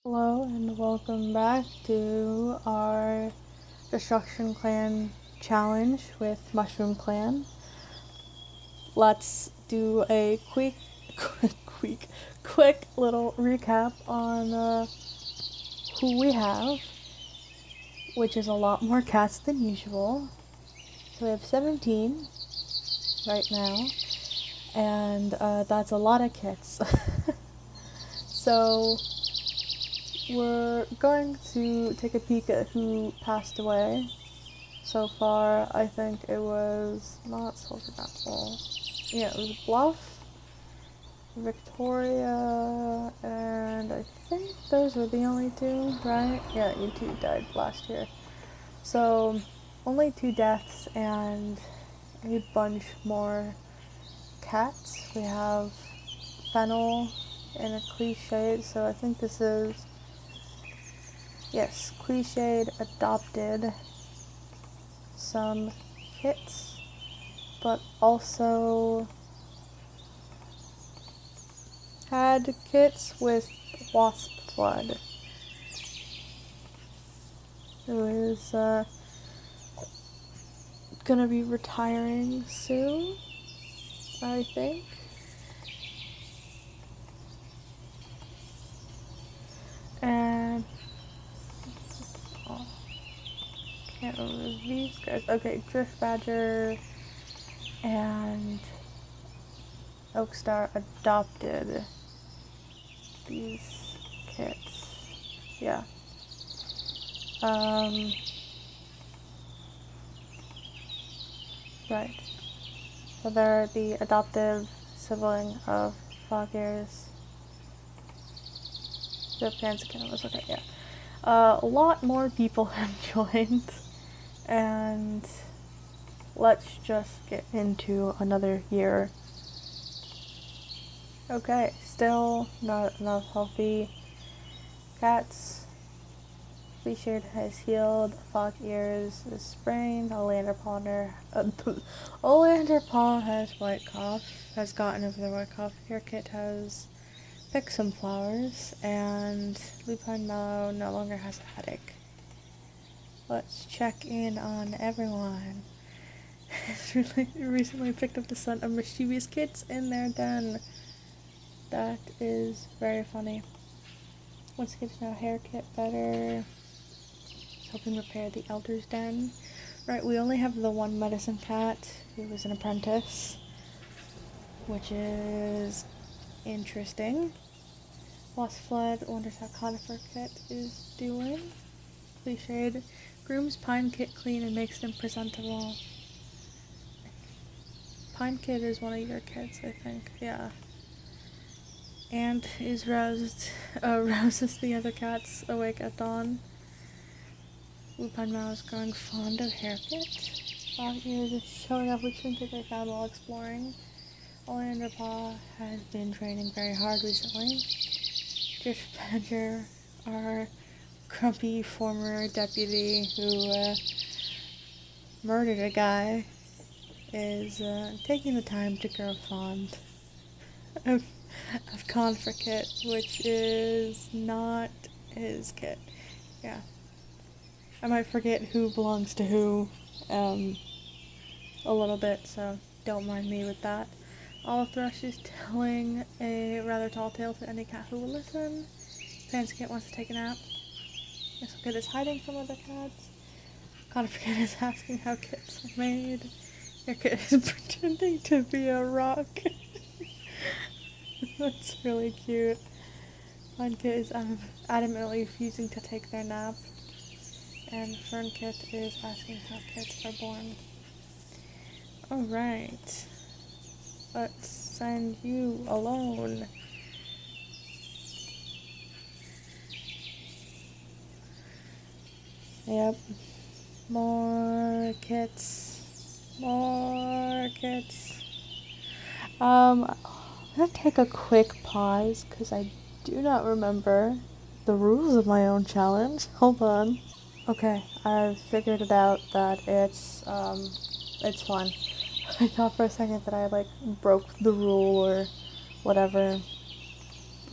Hello and welcome back to our Destruction Clan challenge with Mushroomclan. Let's do a quick little recap on who we have, which is a lot more cats than usual. So we have 17 right now, and that's a lot of kits. So we're going to take a peek at who passed away. So far, I think it was not Silver Apple. Yeah, it was Bluff, Victoria, and I think those were the only two, right? Yeah, you two died last year. So, only 2 deaths and a bunch more cats. We have Fennel and a Cliched, so I think this is, yes, Cliched adopted some kits, but also had kits with Wasp Flood, who is gonna be retiring soon, I think. And oh, can't remember these guys. Okay, Drift Badger and Oakstar adopted these kits. Yeah. Right. So they're the adoptive sibling of Fog Ears. The Pansican was okay, yeah. A lot more people have joined, and let's just get into another year. Okay, still not enough healthy cats. Cliched has healed, Fog Ears is sprained, Olander Paw has white cough, has gotten over the white cough. Hairkit has picked some flowers, and Lupine Mellow no longer has a headache. Let's check in on everyone. Recently picked up the scent of mischievous kits in their den. That is very funny. Let's get to know Hairkit better. Helping repair the Elder's Den. Right, we only have the one medicine cat who was an apprentice, which is interesting. Lost Flood wonders how Conifer Kit is doing. Cliched grooms Pine Kit clean and makes them presentable. Pine Kit is one of your kids, I think. Yeah. And is rouses the other cats awake at dawn. Lupine Mouse is growing fond of Hairkit. Fog Ears is showing off which trinket they found while exploring. Olander Paw has been training very hard recently. Drift Badger, our grumpy former deputy who murdered a guy, is taking the time to grow fond of Conifer Kit, which is not his kit. Yeah. I might forget who belongs to who a little bit, so don't mind me with that. Olive Thrush is telling a rather tall tale to any cat who will listen. Panskit wants to take a nap. Kit is hiding from other cats. Conifer Kit is asking how kits are made. Your kit is pretending to be a rock. That's really cute. Mine Kit is adamantly refusing to take their nap. And Fern Kit is asking how kits are born. Alright. Let's send you alone. Yep. More kits. More kits. I'm gonna take a quick pause because I do not remember the rules of my own challenge. Hold on. Okay, I've figured it out that it's fun. I thought for a second that I broke the rule or whatever.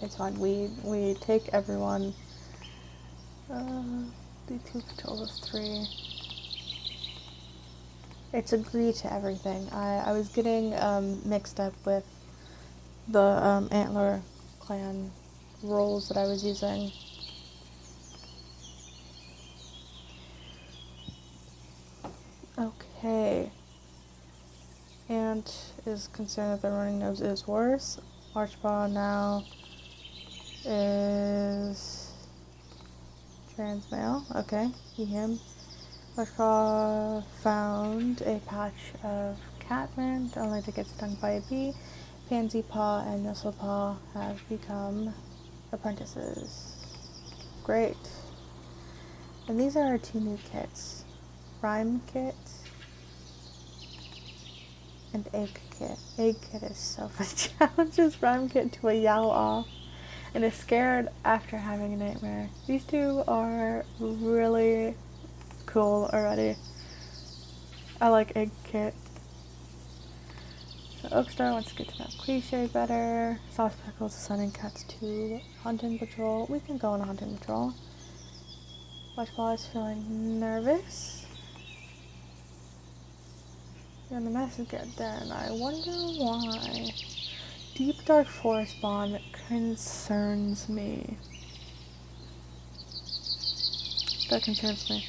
It's fine. We take everyone Do 2 patrols of 3. It's agree to everything. I was getting mixed up with the Antler clan roles that I was using. Okay. Ant is concerned that the running nose is worse. Archpaw now is trans male. Okay, he, him. Archpaw found a patch of catmint only to get stung by a bee. Pansy Paw and Nestlepaw have become apprentices. Great. And these are our 2 new kits. Rhyme kit and egg kit. Egg kit is so fun. Challenges rhyme kit to a yowl off and is scared after having a nightmare. These 2 are really cool already. I like egg kit. So Oakstar wants to get to know Cliche better. Sauce Pickles is sending cats to hunting patrol. We can go on a hunting patrol. Flashball is feeling nervous. And the message get done. I wonder why. Deep Dark Forest Bond concerns me. That concerns me.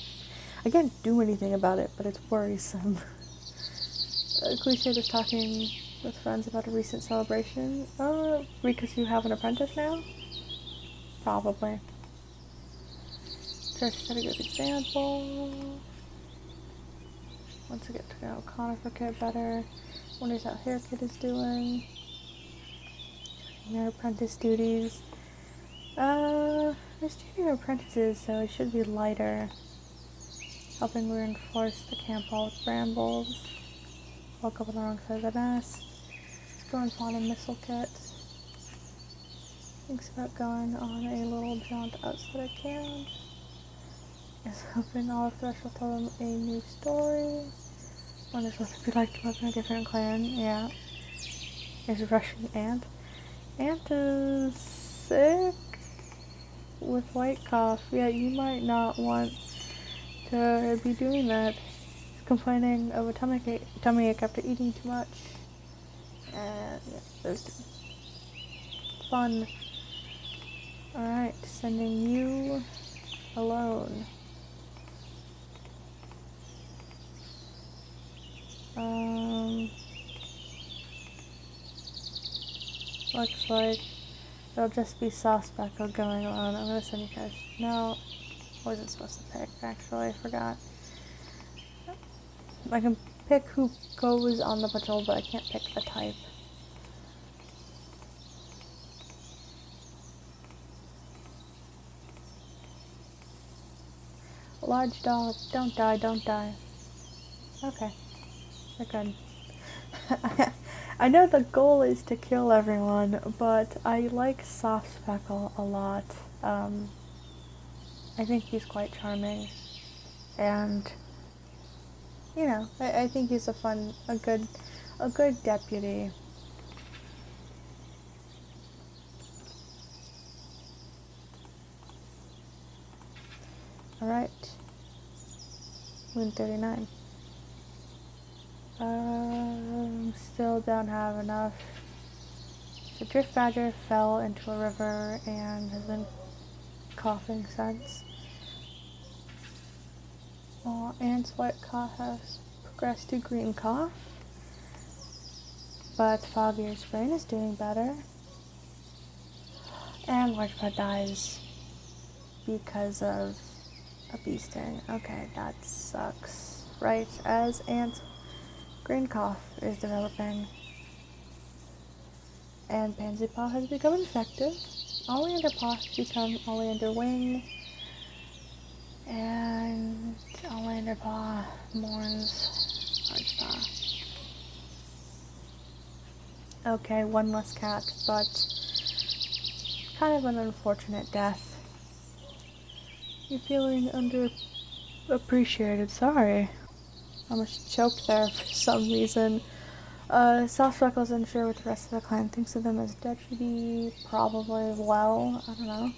I can't do anything about it, but it's worrisome. Cliche was talking with friends about a recent celebration. Because you have an apprentice now? Probably. Try to set a good example. Once I get to know Conifer Kid better. Wonders how Hair Kid is doing. Their apprentice duties. There's 2 new apprentices, so it should be lighter. Helping reinforce the camp wall with brambles. Woke up on the wrong side of the nest. Let's go and find a missile kit. Thinks about going on a little jaunt outside of camp. Is hoping all of Thresh will tell them a new story. Wonders what it'd be like to live in a different clan. Yeah. Is rushing Ant. Ant is sick with white cough. Yeah, you might not want to be doing that. He's complaining of a tummy ache after eating too much. And yeah, those 2. Fun. Alright, sending you alone. Looks like it'll just be Sauce Speckle going alone. I'm gonna send you guys. No, I wasn't supposed to pick, actually, I forgot. I can pick who goes on the patrol, but I can't pick the type. Large dog, don't die, don't die. Okay, we're good. I know the goal is to kill everyone, but I like Soft Speckle a lot. I think he's quite charming, and you know, I think he's a good deputy. All right, Moon 39. Still don't have enough. The Drift Badger fell into a river and has been coughing since. Ant's white cough has progressed to green cough, but Foggy's brain is doing better. And Largebud dies because of a bee sting. Okay, that sucks. Right as Ant's green cough is developing. And Pansy Paw has become infected. Oleander Paw has become Oleander Wing. And Oleander Paw mourns Largepaw. Okay, one less cat, but kind of an unfortunate death. You're feeling underappreciated. Sorry. I almost choked there for some reason. Soft Freckles unsure what the rest of the clan thinks of them as deputy. Probably well. I don't know.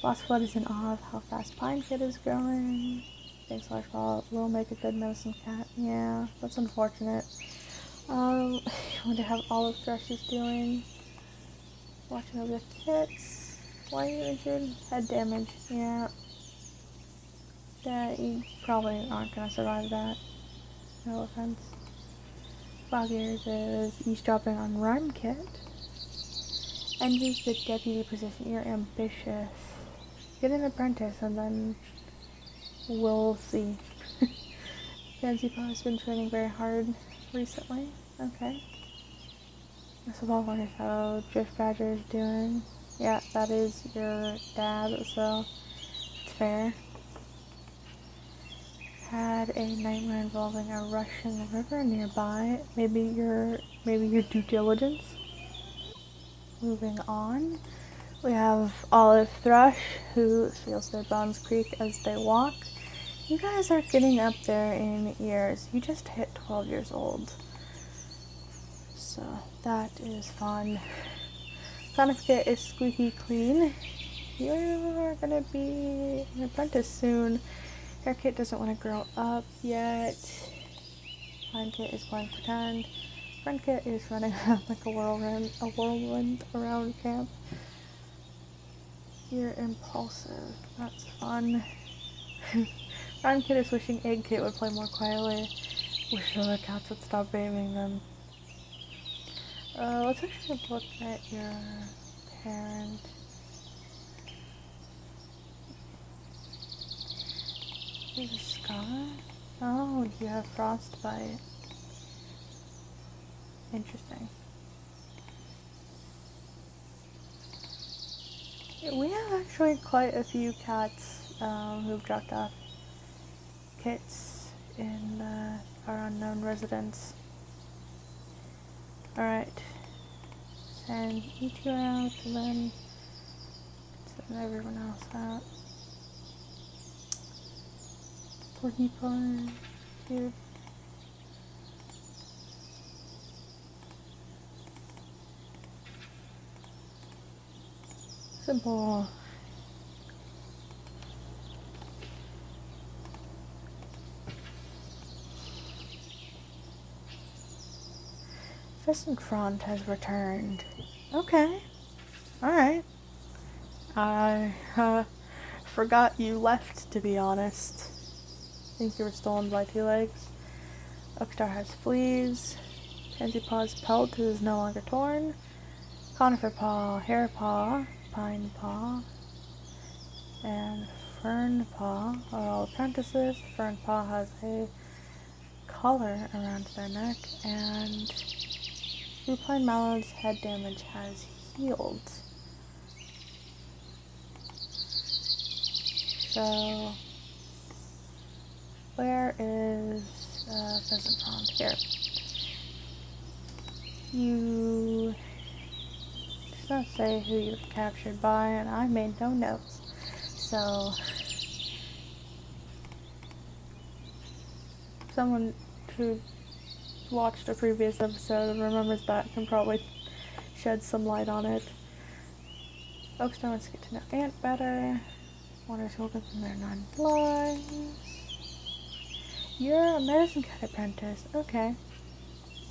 Lost Flood is in awe of how fast Pine Kid is growing. Thanks, Larshball. Will make a good medicine cat. Yeah, that's unfortunate. I wonder how Olive Thrush is doing. Watching over the kits. Why are you injured? Head damage. Yeah. Yeah, you probably aren't gonna survive that. No offense. Foggears is eavesdropping on Rhyme Kit. Envies the deputy position. You're ambitious. Get an apprentice and then we'll see. Fancy Paw has been training very hard recently. Okay. So I wonders how Drift Badger is doing. Yeah, that is your dad, so it's fair. Had a nightmare involving a rushing river nearby. Maybe your due diligence. Moving on, we have Olive Thrush, who feels their bones creak as they walk. You guys are getting up there in years. You just hit 12 years old. So that is fun. Sonic is squeaky clean. You are gonna be an apprentice soon. Hair Kit doesn't want to grow up yet. Pine Kit is playing pretend. Friend Kit is running around like a whirlwind around camp. You're impulsive. That's fun. Friend Kit is wishing Egg Kit would play more quietly. Wish other cats would stop babying them. Let's actually look at your parent. There's a scar? Oh, you have frostbite. Interesting. We have actually quite a few cats who've dropped off kits in our unknown residence. Alright. Send you two out and then send everyone else out. Porcupine. Cute. Simple. Pheasant Front has returned. Okay. Alright. I forgot you left, to be honest. I think you were stolen by two legs. Oakstar has fleas. Pansy Paw's pelt is no longer torn. Conifer Paw, Hair Paw, Pine Paw, and Fern Paw are all apprentices. Fern Paw has a collar around their neck, and Lupine Mallow's head damage has healed. So, where is Pheasant Pond? Here. You does not say who you were captured by, and I made no notes. So, someone who watched a previous episode and remembers that can probably shed some light on it. Oakstar wants to get to know Ant better. Wonders who will give them their 9 lives. You're a medicine cat apprentice. Okay.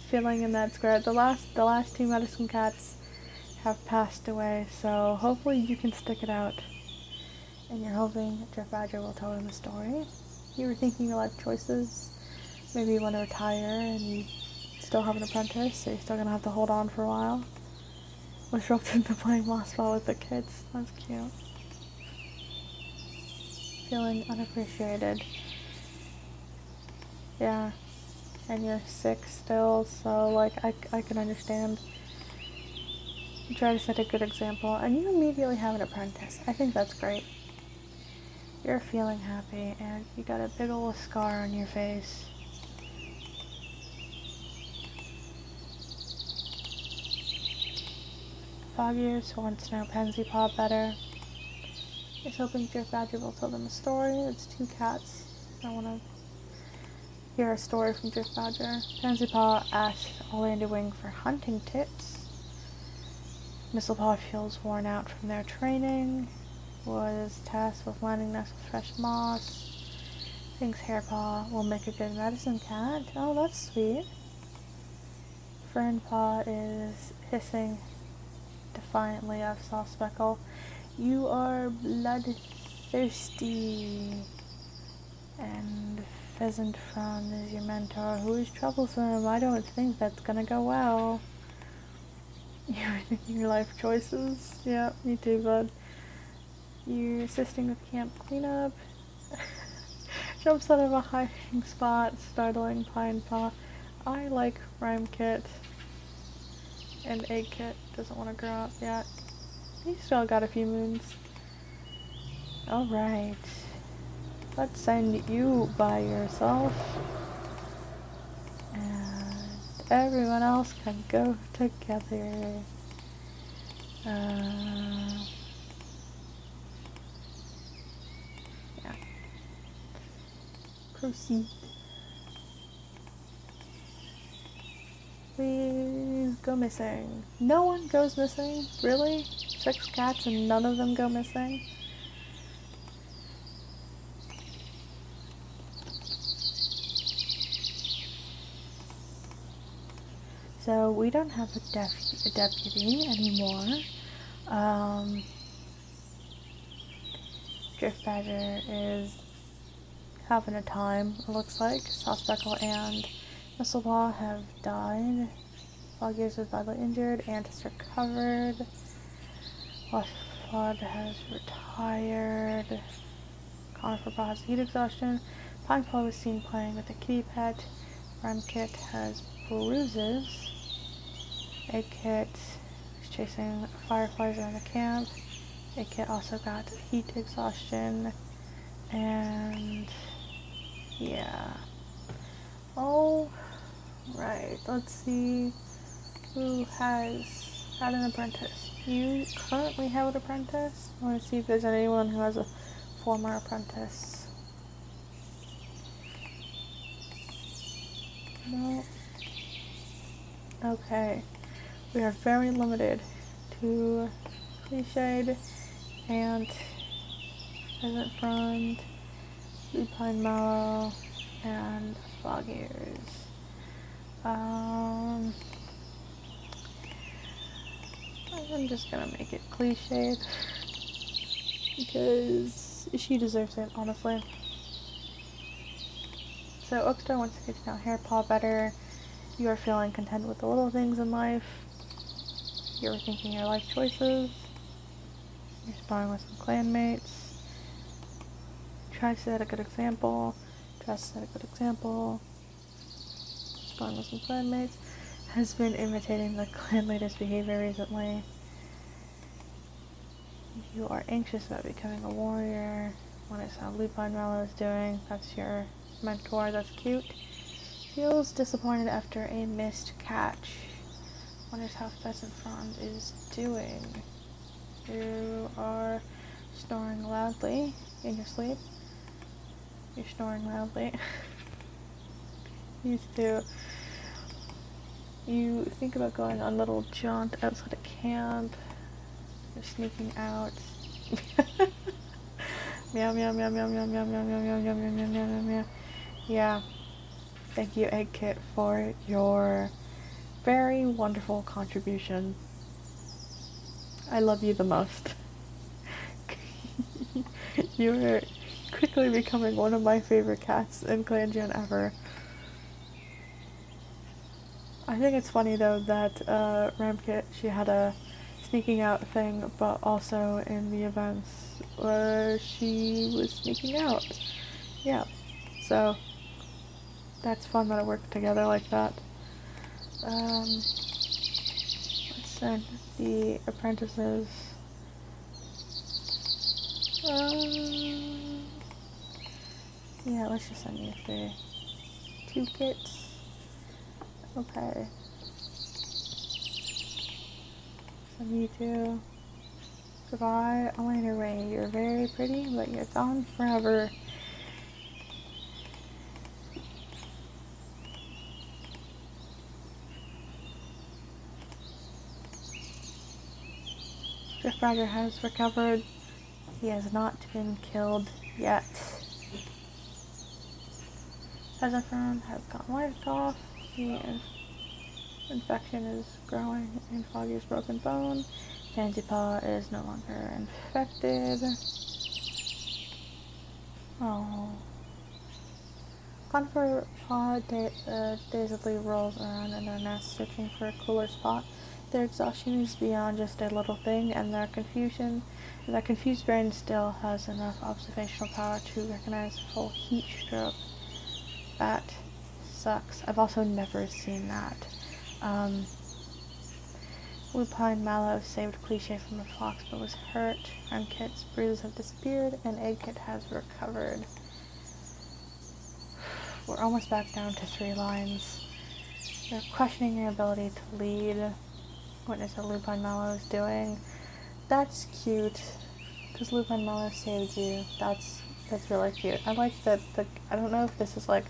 Filling in that square. The last two medicine cats have passed away, so hopefully you can stick it out. And you're hoping Jeff Badger will tell them the story. You were thinking your life choices. Maybe you want to retire and you still have an apprentice, so you're still gonna have to hold on for a while. Was roped into playing Lost Ball with the kids. That's cute. Feeling unappreciated. Yeah. And you're sick still, so like I can understand. You try to set a good example, and you immediately have an apprentice. I think that's great. You're feeling happy, and you got a big ol' scar on your face. Foggears wants to know Pansy Paw better. Is hoping Jeff Badger will tell them a story. It's two cats. I want to hear a story from Jeff Badger. Pansy Paw asks Orlando Wing for hunting tips. Mistlepaw feels worn out from their training. was tasked with lining nests with fresh moss. Thinks Hairpaw will make a good medicine cat. Oh, that's sweet. Fernpaw is hissing defiantly of Soft Speckle. You are bloodthirsty. And Pheasant Frown is your mentor, who is troublesome. I don't think that's gonna go well. You're rethinking your life choices? Yeah, me too, bud. You're assisting with camp cleanup. Jumps out of a hiding spot, startling Pine Paw. I like Rhyme Kit. And Egg Kit doesn't want to grow up yet. He's still got a few moons. Alright. Let's send you by yourself. And everyone else can go together. Yeah. Proceed. Please go missing. No one goes missing? Really? 6 cats and none of them go missing? So we don't have a deputy anymore. Drift Badger is having a time, it looks like. Soft Speckle and Mistleball have died. Foggears is badly injured. Ant is recovered. Flood has retired. Conifer Paw has heat exhaustion. Pinepaw was seen playing with a kitty pet. Rhyme Kit has bruises. Egg Kit is chasing fireflies around the camp. Egg Kit also got heat exhaustion. And yeah. Oh, right. Let's see who has had an apprentice. You currently have an apprentice? I want to see if there's anyone who has a former apprentice. No. Okay. We are very limited to Cliched and Pheasant Front, Lupine Mallow, and Fog Ears. I'm just gonna make it Cliched because she deserves it, honestly. So Oakstar wants to get to know Hairpaw better. You are feeling content with the little things in life. You're rethinking your life choices. You're sparring with some clanmates. Try to set a good example. Sparring with some clanmates. Has been imitating the clan leader's behavior recently. You are anxious about becoming a warrior. Wonders how Lupine Mallow is doing. That's your mentor. That's cute. Feels disappointed after a missed catch. Wonders how Pheasant Frond is doing. You are snoring loudly in your sleep. You're snoring loudly. These two. You think about going on a little jaunt outside of camp. You're sneaking out. Meow meow meow meow meow meow meow meow meow meow meow meow meow meow. Yeah. Thank you, Egg Kit, for your very wonderful contribution. I love you the most. You are quickly becoming one of my favorite cats in ClanGen ever. I think it's funny though that Ramkit, she had a sneaking out thing, but also in the events she was sneaking out. Yeah, so that's fun that it worked together like that. Let's send the apprentices. Yeah, let's just send you 3. 2 kits. Okay. Send you 2. Goodbye, Elena Ray. You're very pretty, but you're gone forever. Drift Badger has recovered. He has not been killed yet. Pheasant Frond has gotten wiped off. The infection is growing in Foggy's broken bone. Pansy Paw is no longer infected. Oh. Conifer Paw dazedly rolls around in their nest, searching for a cooler spot. Their exhaustion is beyond just a little thing, and their confused brain still has enough observational power to recognize full heat stroke. That sucks. I've also never seen that. Lupine Mallow saved Cliche from a fox but was hurt. Kit's bruises have disappeared, and Eggkit has recovered. We're almost back down to 3 lines. They're questioning your ability to lead. Witness what Lupine Mallow is doing. That's cute, because Lupine Mallow saved you. That's really cute. I like that. I don't know if this is like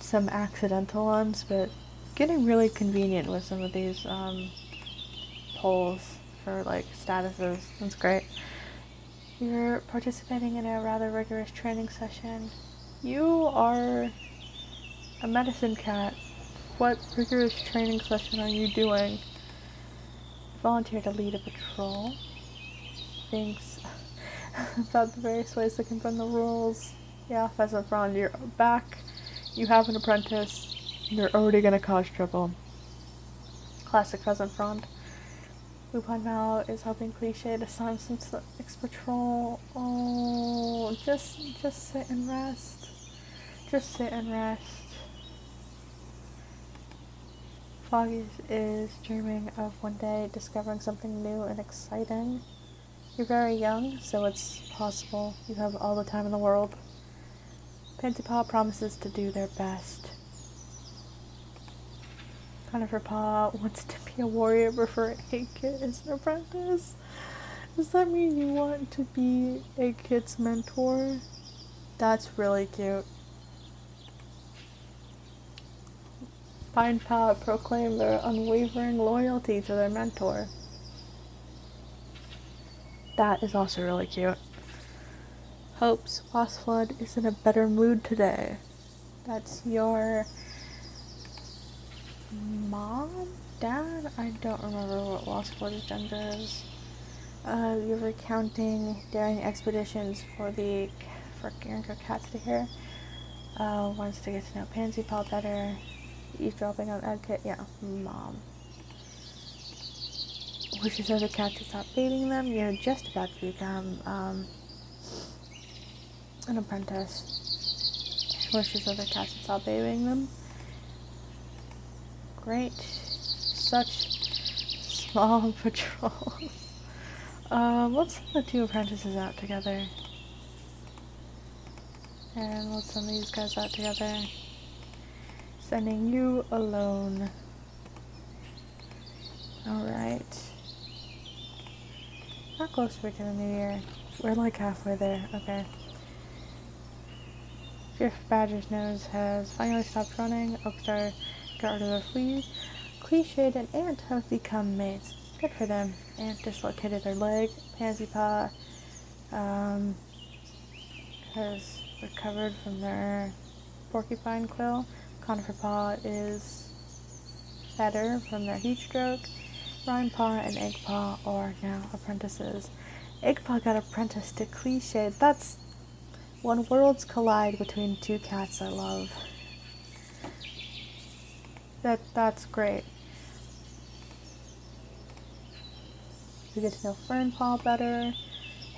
some accidental ones, but getting really convenient with some of these polls for like statuses. That's great. You're participating in a rather rigorous training session. You are a medicine cat. What rigorous training session are you doing? Volunteer to lead a patrol. Thinks about the various ways that can bend the rules. Yeah, Pheasant Frond, you're back. You have an apprentice. You're already gonna cause trouble. Classic Pheasant Frond. Lupine Mallow is helping Cliche to sign some next patrol. Oh, just sit and rest. Just sit and rest. Foggy is dreaming of one day discovering something new and exciting. You're very young, so it's possible. You have all the time in the world. Pansy Paw promises to do their best. Conifer Paw wants to be a warrior before Eggkit is an apprentice. Does that mean you want to be Eggkit's mentor? That's really cute. Pine Paw proclaim their unwavering loyalty to their mentor. That is also really cute. Hopes Wasflood is in a better mood today. That's your mom? Dad? I don't remember what Wasflood's gender is. You're recounting daring expeditions for Geringo Cat to hear. Wants to get to know Pansy Paw better. Eavesdropping on Eggkit. Yeah, mom. Wishes other cats to stop baiting them. You're just about to become an apprentice. Wishes other cats to stop baiting them. Great. Such small patrol. Let's send the 2 apprentices out together. And let's send these guys out together. Sending you alone. Alright. How close are we to the new year? We're like halfway there. Okay. Drift Badger's nose has finally stopped running. Oakstar got rid of the flea. Cliched and Ant have become mates. Good for them. Ant dislocated their leg. Pansy Paw has recovered from their porcupine quill. Conifer Paw is better from their heat stroke. Rhyme Paw and Egg Paw are now apprentices. Egg Paw got apprenticed to Cliche. That's when worlds collide between 2 cats I love. That's great. We get to know Fern Paw better.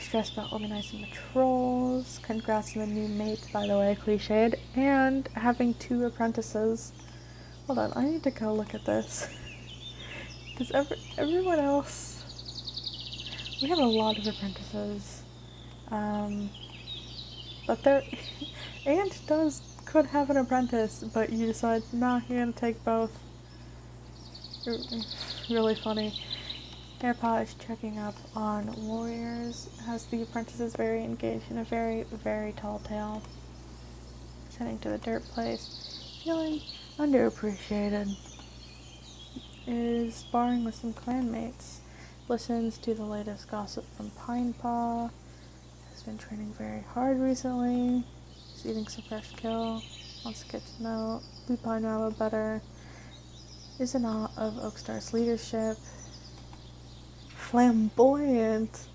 Stressed about organizing patrols. Congrats on the new mate, by the way, Cliched. And having 2 apprentices. Hold on, I need to go look at this. Does everyone else... We have a lot of apprentices. But there... Ant could have an apprentice, but you decide, nah, you're gonna take both. Really funny. Airpaw is checking up on warriors, has the apprentices very engaged in a very, very tall tale. Sending to the dirt place, feeling underappreciated. Is sparring with some clan mates. listens to the latest gossip from Pinepaw, has been training very hard recently, is eating some fresh kill, wants to get to know Lupine Mallow better, is in awe of Oakstar's leadership, flamboyant.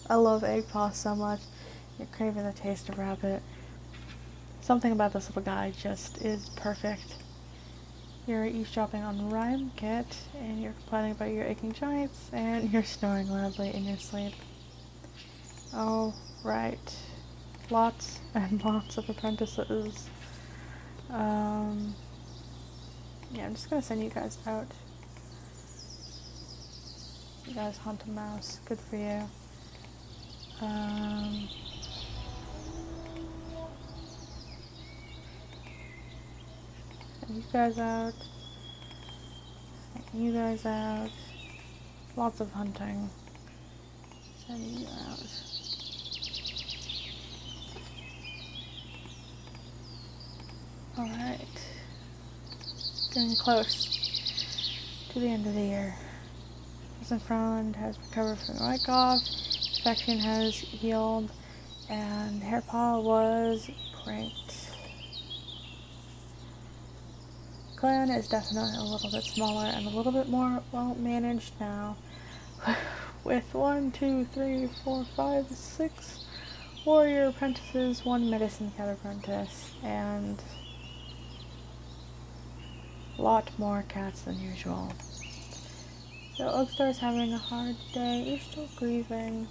I love Eggpaw so much. You're craving the taste of rabbit. Something about this little guy just is perfect. You're eavesdropping on Rhyme Kit, and you're complaining about your aching joints, and you're snoring loudly in your sleep. Oh, right. Lots and lots of apprentices. Yeah, I'm just gonna send you guys out. You guys hunt a mouse. Good for you. Send you guys out. Send you guys out. Lots of hunting. Send you out. Alright. Getting close to the end of the year. Rosenfrond has recovered from the white cough, infection has healed, and Hairpaw was pranked. Clan is definitely a little bit smaller and a little bit more well managed now. With 1, 2, 3, 4, 5, 6 warrior apprentices, 1 medicine cat apprentice, and a lot more cats than usual. So Oakstar's having a hard day. You're still grieving,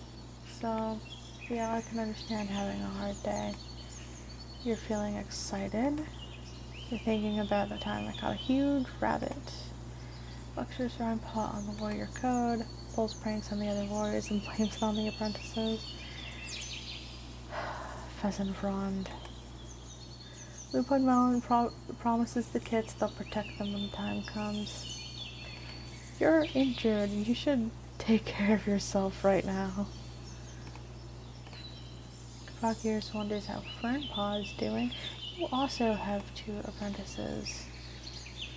so yeah, I can understand having a hard day. You're feeling excited. You're thinking about the time I caught a huge rabbit. Lectures Rhymepaw on the warrior code, pulls pranks on the other warriors and blames it on the apprentices. Pheasant Frond. Lupine Melon promises the kids they'll protect them when the time comes. You're injured. You should take care of yourself right now. Kapakiers wonders how Fernpaw is doing. You also have 2 apprentices.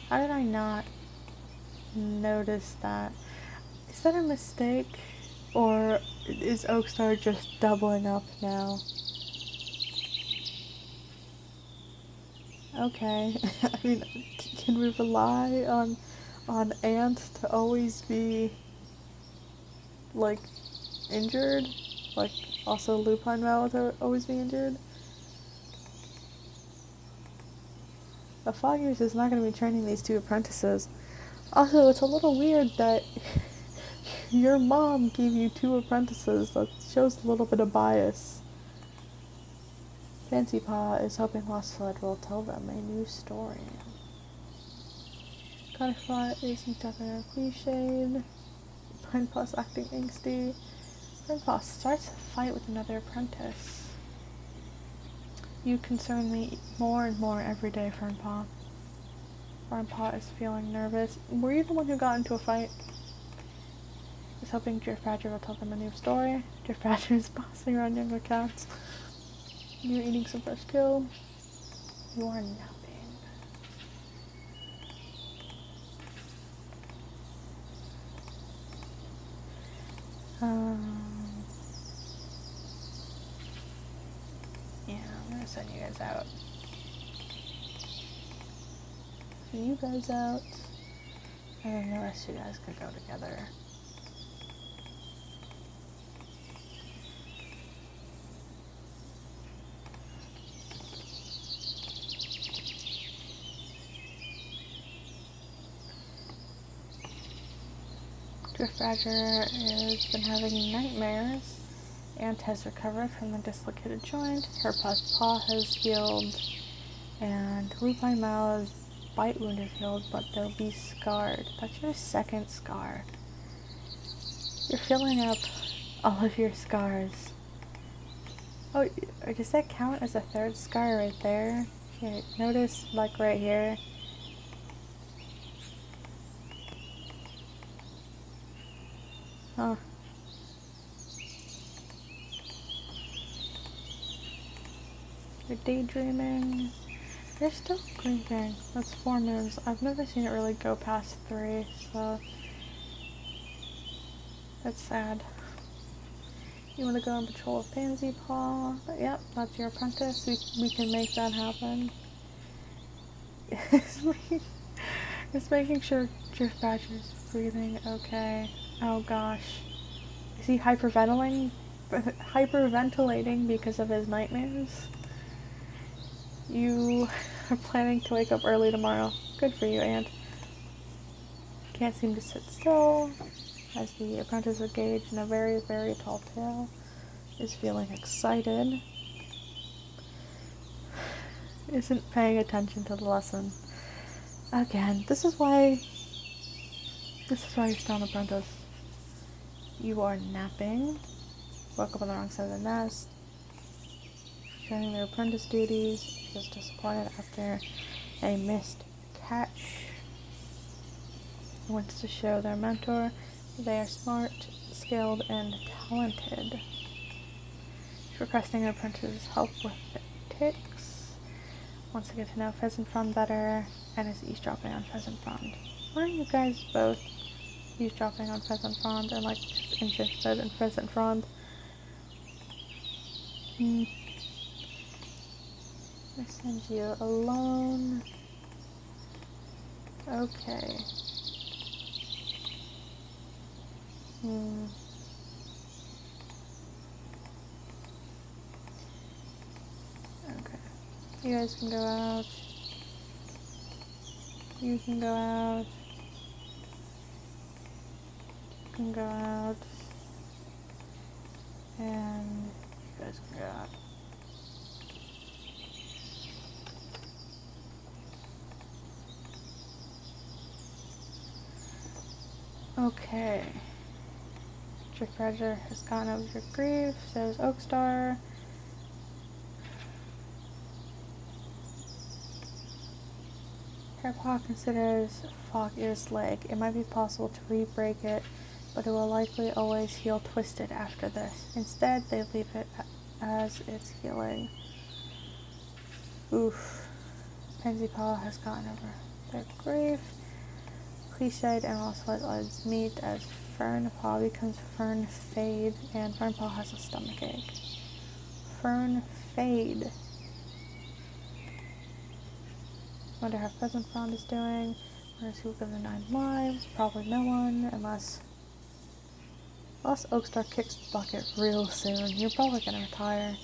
How did I not notice that? Is that a mistake? Or is Oakstar just doubling up now? Okay. I mean, can we rely on Ant to always be, like, injured? Like, also Lupine Mallow to always be injured? The Foggiers is not going to be training these 2 apprentices. Also, it's a little weird that your mom gave you 2 apprentices. That shows a little bit of bias. Fancy Paw is hoping Lost Sled will tell them a new story. Conifer isn't definitely cliched. Pinepaw's acting angsty. Pinepaww starts a fight with another apprentice. You concern me more and more every day, Fernpaw. Fernpaw is feeling nervous. Were you the one who got into a fight? Is hoping Drift Badger will tell them a new story. Drift Badger is bossing around younger cats. You're eating some fresh kill. You are napping. Yeah, I'm gonna send you guys out. Send you guys out. And then the rest of you guys could go together. Drift Badger has been having nightmares. Ant has recovered from the dislocated joint. Her paw has healed. And Lupine Mallow's bite wound is healed, but they'll be scarred. That's your 2nd scar. You're filling up all of your scars. Oh, does that count as a 3rd scar right there? Yeah, notice, like, right here. Huh. You're daydreaming. You're still grieving. That's 4 moves. I've never seen it really go past 3, so... That's sad. You want to go on patrol with Pansy Paw? But yep, that's your apprentice. We can make that happen. It's making sure Drift Badger's breathing okay. Oh gosh. Is he hyperventilating because of his nightmares? You are planning to wake up early tomorrow. Good for you, Ant. Can't seem to sit still, as the apprentice engaged in a very, very tall tale is feeling excited. Isn't paying attention to the lesson. Again, this is why you're still an apprentice. You are napping. Woke up on the wrong side of the nest. Showing their apprentice duties. Feels disappointed after a missed catch. Wants to show their mentor they are smart, skilled, and talented. She's requesting her apprentice's help with the ticks. Wants to get to know Pheasant Frond better, and is eavesdropping on Pheasant Frond. Why aren't you guys both eavesdropping on Pheasant Frond and just interested in Pheasant Frond? I send you alone. Okay. Okay. You guys can go out. You can go out. You can go out. And you guys can go out. Okay. Drift Badger has gotten over your grief, says Oakstar. Hairpaw considers Fog-Ear's leg. It might be possible to re-break it, but it will likely always heal twisted after this. Instead, they leave it as it's healing. Oof. Pansy Paw has gotten over their grief. Cliched and also let odds meet as Fern Paw becomes Fern Fade, and Fern Paw has a stomachache. Fern Fade. Wonder how Pheasant Frond is doing. Wonders who will give them 9 lives. Probably no one, unless Oakstar kicks bucket real soon. You're probably gonna retire.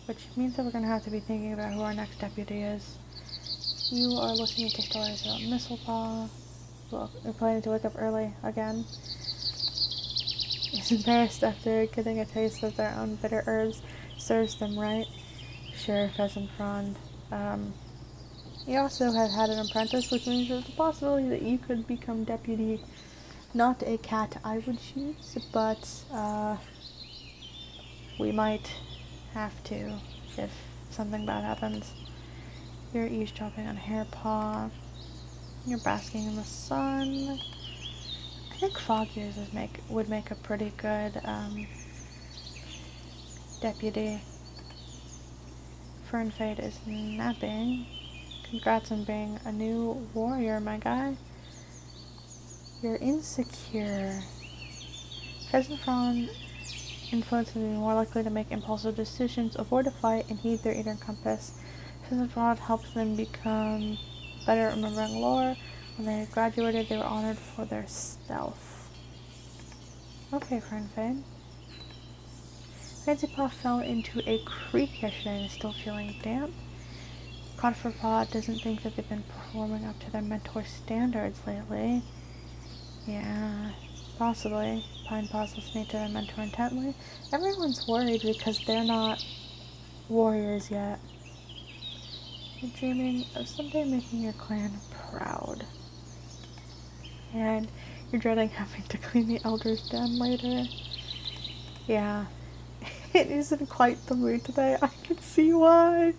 Which means that we're gonna have to be thinking about who our next deputy is. You are listening to stories about Mistlepaw. Well, they're planning to wake up early again. Is embarrassed after getting a taste of their own bitter herbs. Serves them right. Sure, Pheasant Frond. You also have had an apprentice, which means there's a possibility that you could become deputy. Not a cat I would choose, but we might have to if something bad happens. You're eavesdropping on Hairpaw. You're basking in the sun. I think Fog-Ears would make a pretty good deputy. Fern Fade is napping. Congrats on being a new warrior, my guy. You're insecure. Pheasant Frond influences you more likely to make impulsive decisions, avoid a fight, and heed their inner compass. Pheasant Frond helps them become better at remembering lore. When they graduated, they were honored for their stealth. Okay, Fern Fade. Pansy Paw fell into a creek yesterday and is still feeling damp. Conifer Paw doesn't think that they've been performing up to their mentor standards lately. Yeah, possibly. Pine Paw's listening to their mentor intently. Everyone's worried because they're not warriors yet. You're dreaming of someday making your clan proud. And you're dreading having to clean the Elder's Den later. Yeah, it isn't quite the mood today. I can see why.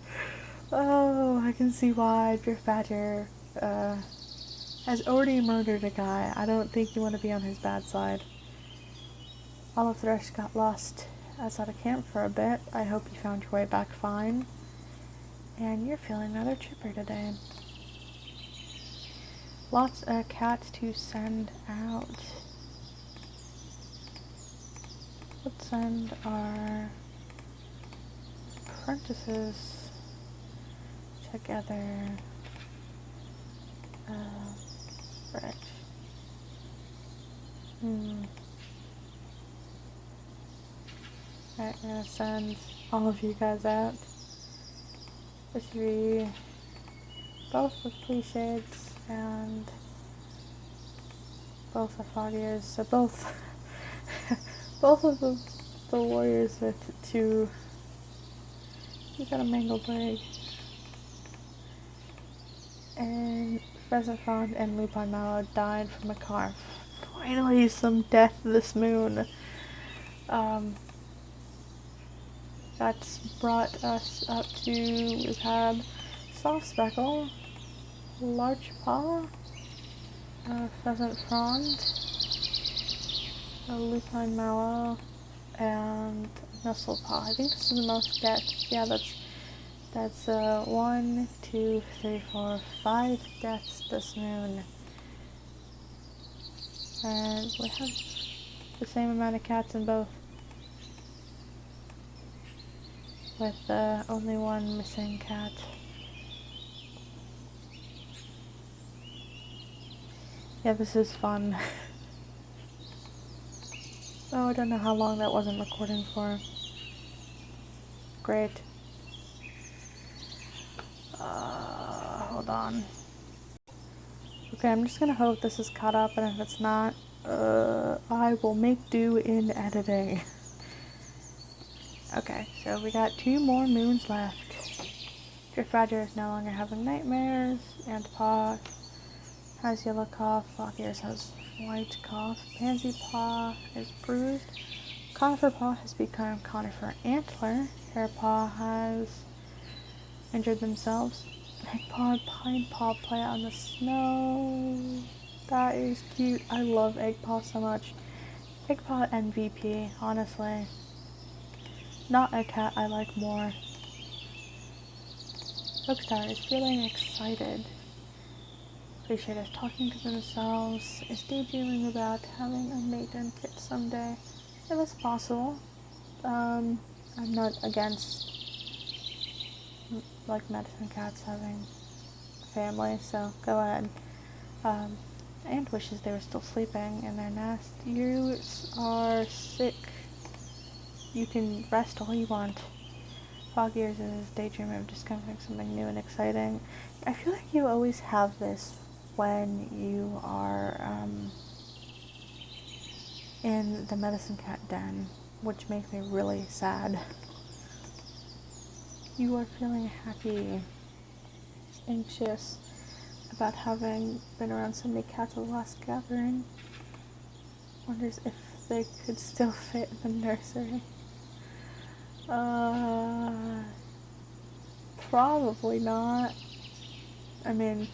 Oh, I can see why Drift Badger has already murdered a guy. I don't think you want to be on his bad side. Olive Thresh got lost outside of camp for a bit. I hope you found your way back fine. And you're feeling rather chipper today. Lots of cats to send out. Let's send our apprentices together. Frick. Alright, I'm gonna send all of you guys out. This should be both the Clichéds and both the Foggiers. So both both of the warriors with two. You got a mangled leg. And Pheasant Frond and Lupine Mallow died from a car. Finally, some death this moon. That's brought us up to, we've had Soft Speckle, Larch Paw, Pheasant Frond, Lupine Mallow, and Nestlepaw. I think this is the most deaths. Yeah, that's 1, 2, 3, 4, 5 deaths this moon. And we have the same amount of cats in both, with only one missing cat. Yeah, this is fun. Oh, I don't know how long that wasn't recording for. Great. Hold on. Okay, I'm just gonna hope this is caught up, and if it's not, I will make do in editing. Okay, so we got 2 more moons left. Drift Badger is no longer having nightmares. Antpaw has yellow cough. Lockyears has white cough. Pansy Paw is bruised. Conifer Paw has become Conifer Antler. Hairpaw has injured themselves. Eggpaw and Pine Paw play out in the snow. That is cute. I love Eggpaw so much. Eggpaw MVP, honestly. Not a cat I like more. Oakstar is feeling excited. Clichéd is talking to themselves, is daydreaming about having a mate and kit someday. If it's possible. I'm not against like medicine cats having a family, so go ahead. And wishes they were still sleeping in their nest. You are sick. You can rest all you want. Fogyears is daydreaming of discovering something new and exciting. I feel like you always have this when you are in the medicine cat den, which makes me really sad. You are feeling happy, anxious about having been around so many cats at the last gathering. Wonders if they could still fit in the nursery. Probably not. I mean,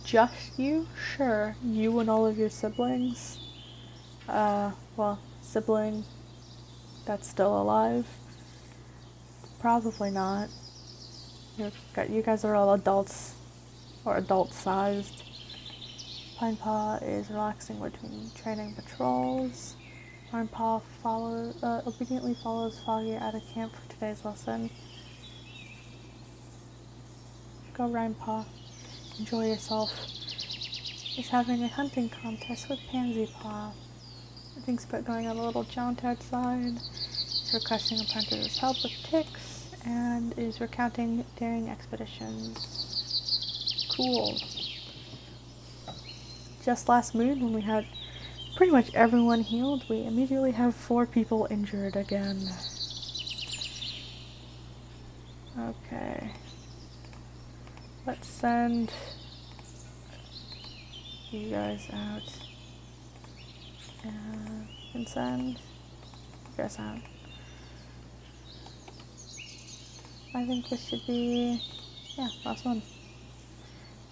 just you? Sure. You and all of your siblings. Well, sibling that's still alive. Probably not. You guys are all adults, or adult-sized. Pinepaw is relaxing between training patrols. Pinepaw obediently follows Foggy out of camp for today's lesson. Go Rhymepaw. Enjoy yourself. Is having a hunting contest with Pansy Paw. Thinks about going on a little jaunt outside. Is requesting apprentices' help with ticks, and is recounting daring expeditions. Cool. Just last moon, when we had pretty much everyone healed, we immediately have 4 people injured again. Okay. Let's send you guys out. And send you guys out. I think this should be, yeah, last one.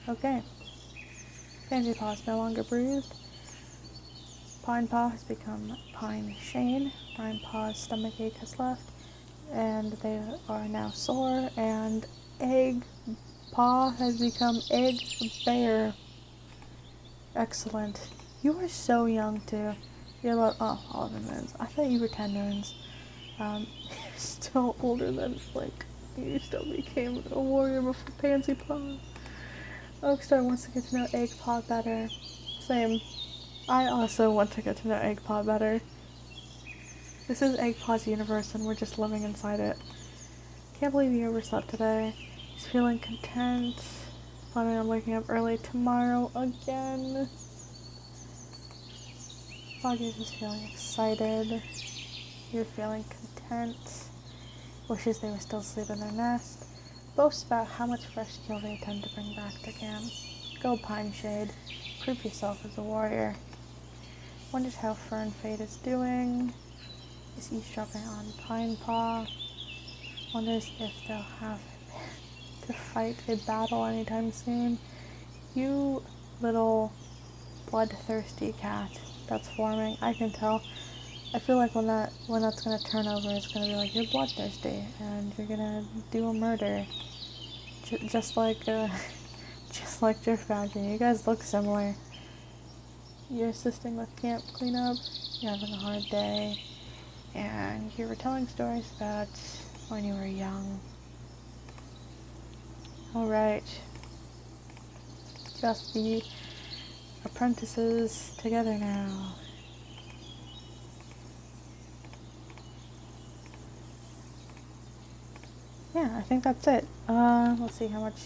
Okay. Pansy Paw is no longer bruised. Pine Paw has become Pine Shane. Rhyme Paw's stomach ache has left, and they are now sore. And Egg Paw has become Egg Bear. Excellent. You are so young too. You're about, oh, 11 moons. I thought you were 10 moons. You're still older than, like, you still became a warrior before Pansy Paw. Oakstar wants to get to know Egg Paw better. Same. I also want to get to know Egg Paw better. This is Egg Paw's universe and we're just living inside it. Can't believe he overslept today. He's feeling content. Planning on waking up early tomorrow again. Foggy's just feeling excited. You're feeling content. Wishes they were still asleep in their nest. Boasts about how much fresh kill they tend to bring back to camp. Go Pine Shade. Prove yourself as a warrior. Wonders how Fern Fade is doing. Is eavesdropping on Pine Paw. Wonders if they'll have to fight a battle anytime soon. You little bloodthirsty cat that's forming, I can tell. I feel like when that's gonna turn over, it's gonna be like, you're bloodthirsty and you're gonna do a murder, just like Drift Badger. You guys look similar. You're assisting with camp cleanup. You're having a hard day, and you were telling stories about when you were young. All right, just the apprentices together now. Yeah, I think that's it. Let's see how much.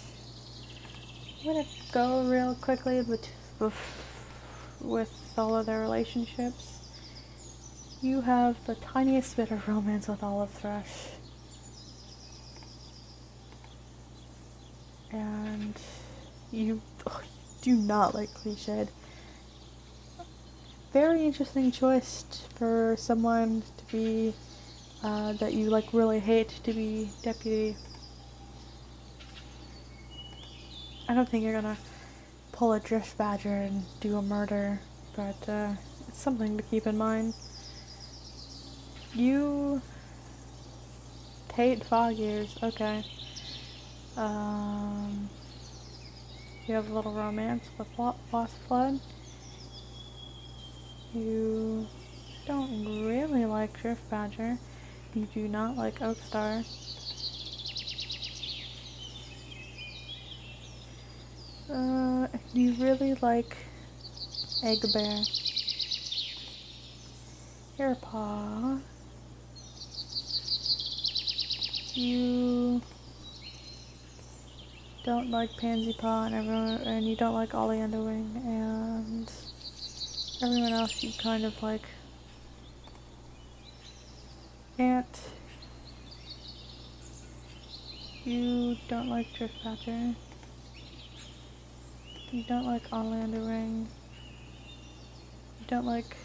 I'm gonna go real quickly with all of their relationships. You have the tiniest bit of romance with Olive Thrush. And you do not like Cliched. Very interesting choice for someone to be, that you like really hate to be deputy. I don't think you're gonna pull a Drift Badger and do a murder, but it's something to keep in mind. You hate Fog Ears, okay. You have a little romance with Lost Flood. You don't really like Drift Badger. You do not like Oakstar. You really like Egg Bear. Hairpaw. You don't like Pansy Paw and you don't like Ollie Underwing, and everyone else you kind of like. Ant. You don't like Drift Badger. You don't like Orlando Ring. You don't like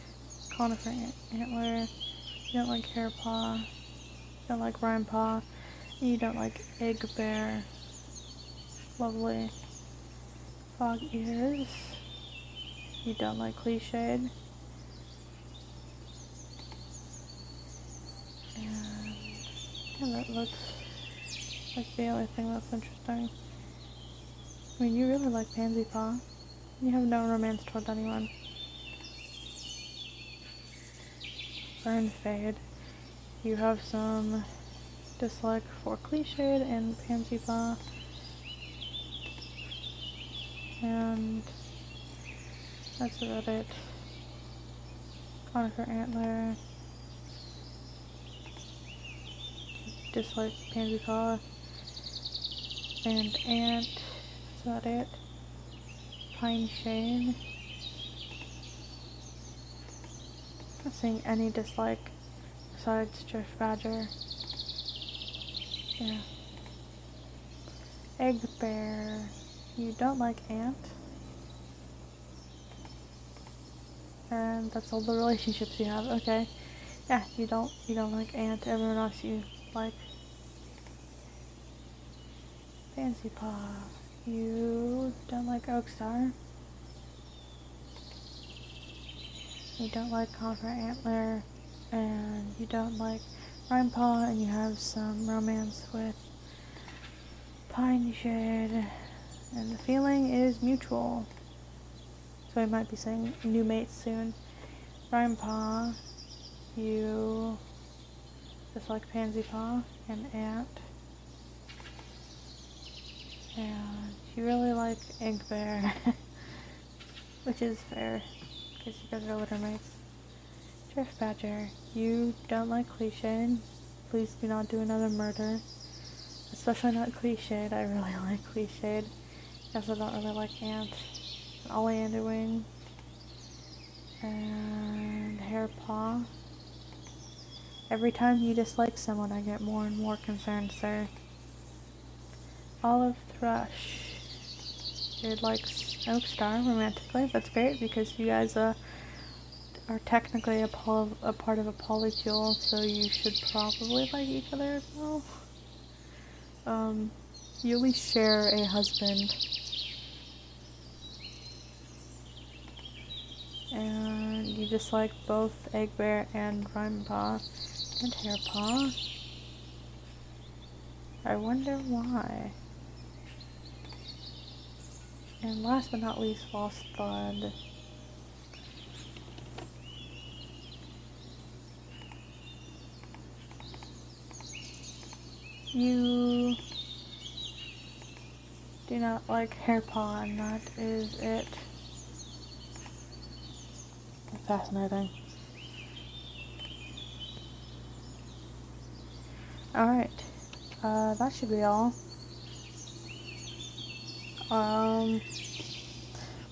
Conifer Antler. You don't like Hairpaw. You don't like Rhymepaw. And you don't like Egg Bear. Lovely. Fog Ears. You don't like Cliched. And yeah, that looks like the only thing that's interesting. I mean, you really like Pansy Paw. You have no romance toward anyone. Burn Fade. You have some dislike for Cliched and Pansy Paw. And that's about it. Conifer Antler. Dislike Pansy Paw. And Ant. That's about it. Pine Shade. Not seeing any dislike besides Drift Badger. Yeah. Egg Bear. You don't like Ant. And that's all the relationships you have. Okay. Yeah, you don't like Ant. Everyone else you like. Pansy Paw. You don't like Oakstar. You don't like Conifer Antler. And you don't like Rhymepaw, and you have some romance with Pine Shade. And the feeling is mutual. So I might be saying new mates soon. Rhyme Paw, you just like Pansy Paw and Ant. And you really like Egg Bear, which is fair, because you guys are litter mates. Drift Badger, you don't like Cliched. Please do not do another murder. Especially not Cliched. I really like Cliched. I also don't really like Ant. Oleander Wing. And Hair Paw. Every time you dislike someone, I get more and more concerned, sir. Olive Thrush. It likes Oak Star romantically. That's great because you guys are technically a part of a polycule, so you should probably like each other as well. You at least share a husband. And you just like both Egg Bear and Rhyme Paw and Hair Paw. I wonder why. And last but not least, Lost Thud. You do not like Hair Paw, and that is it. Fascinating. Alright. That should be all.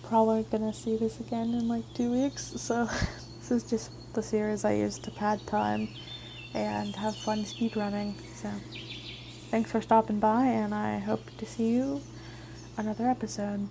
Probably gonna see this again in like 2 weeks, so this is just the series I use to pad time and have fun speedrunning, so thanks for stopping by, and I hope to see you another episode.